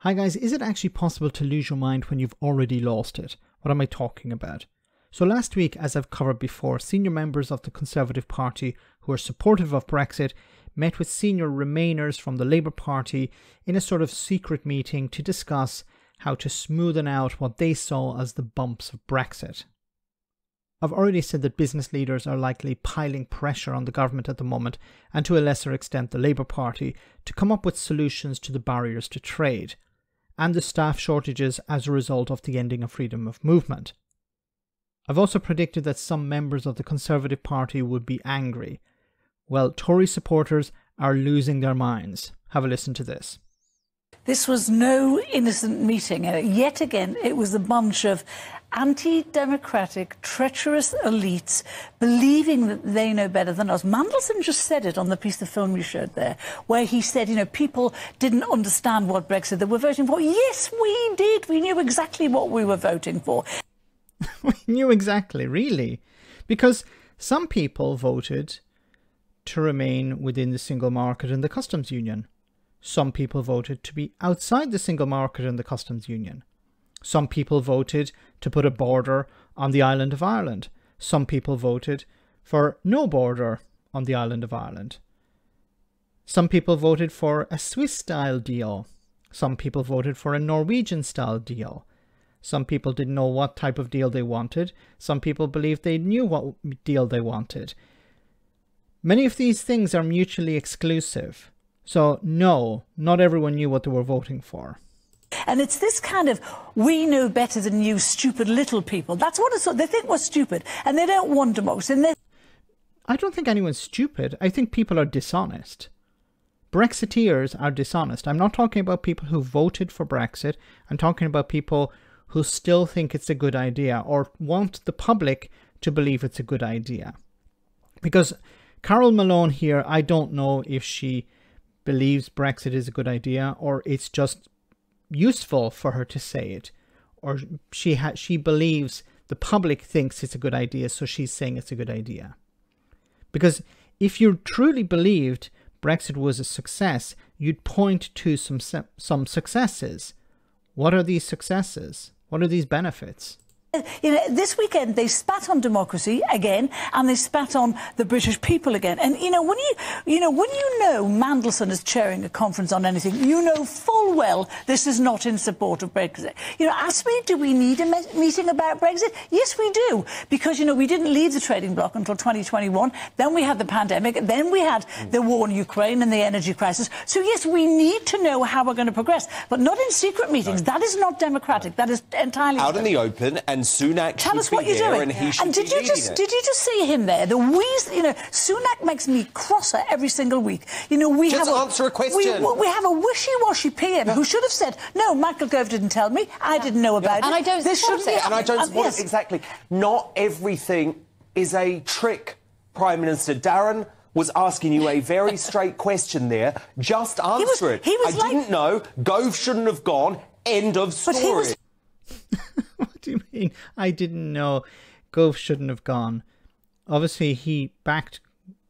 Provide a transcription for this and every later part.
Hi guys, is it actually possible to lose your mind when you've already lost it? What am I talking about? So last week, as I've covered before, senior members of the Conservative Party who are supportive of Brexit met with senior Remainers from the Labour Party in a sort of secret meeting to discuss how to smoothen out what they saw as the bumps of Brexit. I've already said that business leaders are likely piling pressure on the government at the moment, and to a lesser extent the Labour Party, to come up with solutions to the barriers to trade, and the staff shortages as a result of the ending of freedom of movement. I've also predicted that some members of the Conservative Party would be angry. Well, Tory supporters are losing their minds. Have a listen to this. This was no innocent meeting. Yet again, it was a bunch of anti-democratic, treacherous elites believing that they know better than us. Mandelson just said it on the piece of film you showed there, where he said, you know, people didn't understand what Brexit they were voting for. Yes, we did. We knew exactly what we were voting for. We knew exactly, really. Because some people voted to remain within the single market and the customs union. Some people voted to be outside the single market and the customs union. Some people voted to put a border on the island of Ireland. Some people voted for no border on the island of Ireland. Some people voted for a Swiss-style deal. Some people voted for a Norwegian-style deal. Some people didn't know what type of deal they wanted. Some people believed they knew what deal they wanted. Many of these things are mutually exclusive. So no, not everyone knew what they were voting for. And it's this kind of, we know better than you, stupid little people. That's what it's, they think we're stupid, and they don't want democracy. And I don't think anyone's stupid. I think people are dishonest. Brexiteers are dishonest. I'm not talking about people who voted for Brexit. I'm talking about people who still think it's a good idea or want the public to believe it's a good idea. Because Carole Malone here, I don't know if she believes Brexit is a good idea or it's just useful for her to say it, or she believes the public thinks it's a good idea, so she's saying it's a good idea. Because if you truly believed Brexit was a success, you'd point to some successes. What are these successes? What are these benefits? You know, this weekend they spat on democracy again, and they spat on the British people again. And when you know Mandelson is chairing a conference on anything, you know full well this is not in support of Brexit. You know, ask me, do we need a meeting about Brexit? Yes, we do, because we didn't leave the trading bloc until 2021. Then we had the pandemic. Then we had the war in Ukraine and the energy crisis. So yes, we need to know how we're going to progress, but not in secret meetings. No. That is not democratic. That is entirely out in the open. And Sunak tell us what you're doing. And did you just see him there? The wheeze, Sunak makes me crosser every single week. Answer a question. We have a wishy-washy PM who should have said, no, Michael Gove didn't tell me. I didn't know about it. And I don't support it. And I don't support it. Exactly. Not everything is a trick, Prime Minister. Darren was asking you a very straight question there. Just answer it. I didn't know. Gove shouldn't have gone. End of story. What do you mean? I didn't know. Gove shouldn't have gone. Obviously, he backed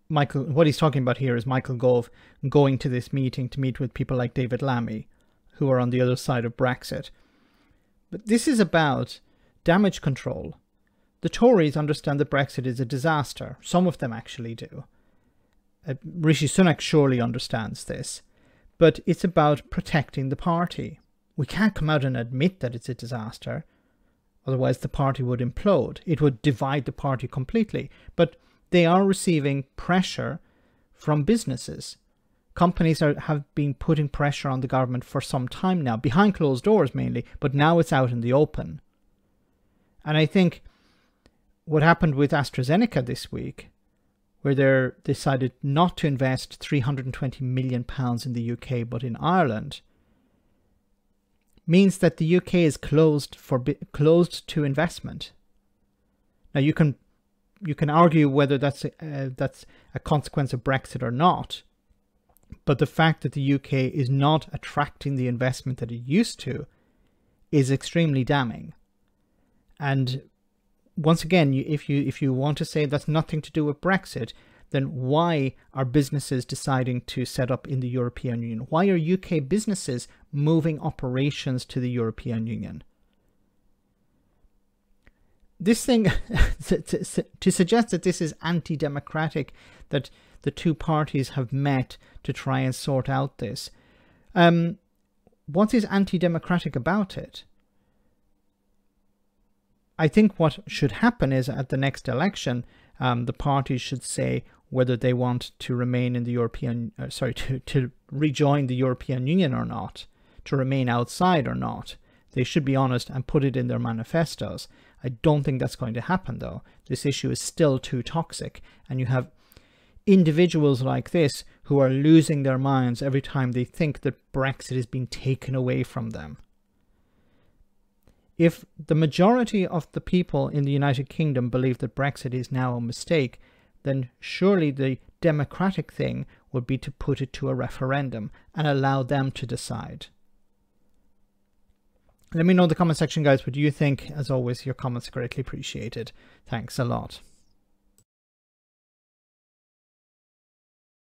Michael. What he's talking about here is Michael Gove going to this meeting to meet with people like David Lammy, who are on the other side of Brexit. But this is about damage control. The Tories understand that Brexit is a disaster. Some of them actually do. Rishi Sunak surely understands this. But it's about protecting the party. We can't come out and admit that it's a disaster. Otherwise, the party would implode. It would divide the party completely. But they are receiving pressure from businesses. Companies have been putting pressure on the government for some time now, behind closed doors mainly, but now it's out in the open. And I think what happened with AstraZeneca this week, where they decided not to invest £320 million in the UK, but in Ireland, means that the UK is closed to investment. Now you can argue whether that's a consequence of Brexit or not, but the fact that the UK is not attracting the investment that it used to is extremely damning. And once again, if you want to say that's nothing to do with Brexit, then why are businesses deciding to set up in the European Union? Why are UK businesses moving operations to the European Union? This thing, to suggest that this is anti-democratic, that the two parties have met to try and sort out this, what is anti-democratic about it? I think what should happen is at the next election, the parties should say whether they want to remain in the European, to rejoin the European Union or not, to remain outside or not. They should be honest and put it in their manifestos. I don't think that's going to happen, though. This issue is still too toxic, and you have individuals like this who are losing their minds every time they think that Brexit is being taken away from them. If the majority of the people in the United Kingdom believe that Brexit is now a mistake, then surely the democratic thing would be to put it to a referendum and allow them to decide. Let me know in the comment section, guys, what you think. As always, your comments are greatly appreciated. Thanks a lot.